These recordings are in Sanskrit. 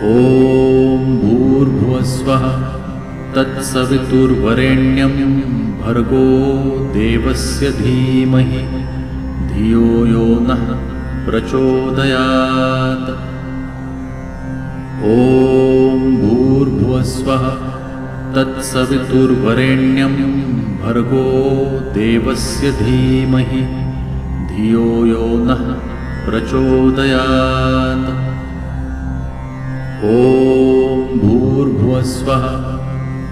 ॐ भूर्भुवस्वः तत्सवितुर्वरेण्यं भर्गो देवस्य धीमहि धियो यो नः प्रचोदयात्। ॐ भूर्भुवस्वः तत्सवितुर्वरेण्यं भर्गो देवस्य धीमहि धियो यो नः प्रचोदयात्। ॐ भूर्भुवस्वः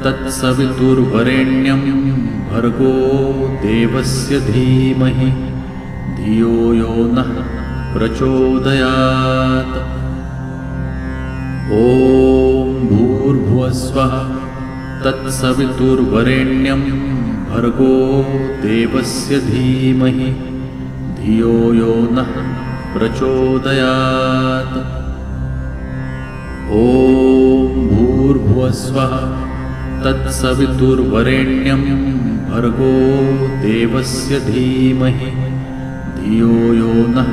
तत्सवितुर्वरेण्यं भर्गो देवस्य धीमहि धियो यो नः प्रचोदयात्। ॐ भूर्भुवस्वः तत्सवितुर्वरेण्यं भर्गो देवस्य धीमहि धियो यो नः प्रचोदयात्। ॐ भूर्भुवस्वः तत्सवितुर्वरेण्यं भर्गो देवस्य धीमहि धियो यो नः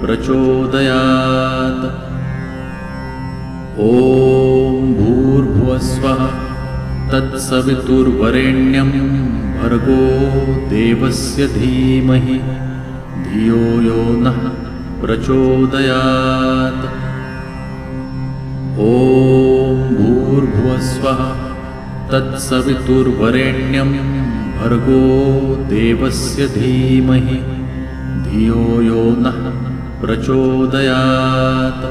प्रचोदयात्। ॐ भूर्भुवस्वः तत्सवितुर्वरेण्यं भर्गो देवस्य धीमहि धियो यो नः प्रचोदयात्। ॐ भूर्भुवस्वः तत्सवितुर्वरेण्यं भर्गो देवस्य धीमहि धियो यो नः प्रचोदयात्।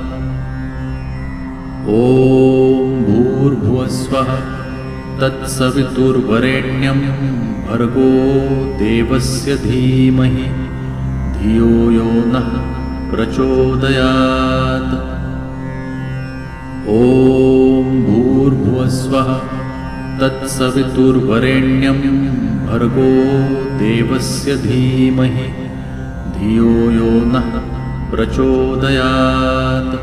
ॐ भूर्भुवस्वः तत्सवितुर्वरेण्यं भर्गो देवस्य धीमहि धियो यो नः प्रचोदयात्। ॐ भूर्भुवस्वः तत्सवितुर्वरेण्यं भर्गो देवस्य धीमहि धियो यो नः प्रचोदयात्।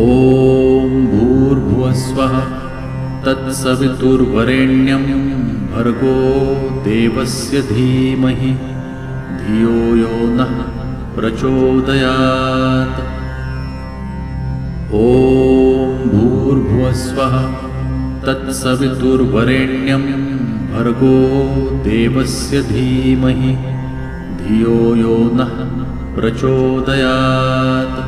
ॐ भूर्भुवस्वः तत्सवितुर्वरेण्यं भर्गो देवस्य धीमहि धियो यो नः प्रचोदयात्। ॐ भूर्भुवस्वः तत्सवितुर्वरेण्यं भर्गो देवस्य धीमहि धियो यो नः प्रचोदयात्।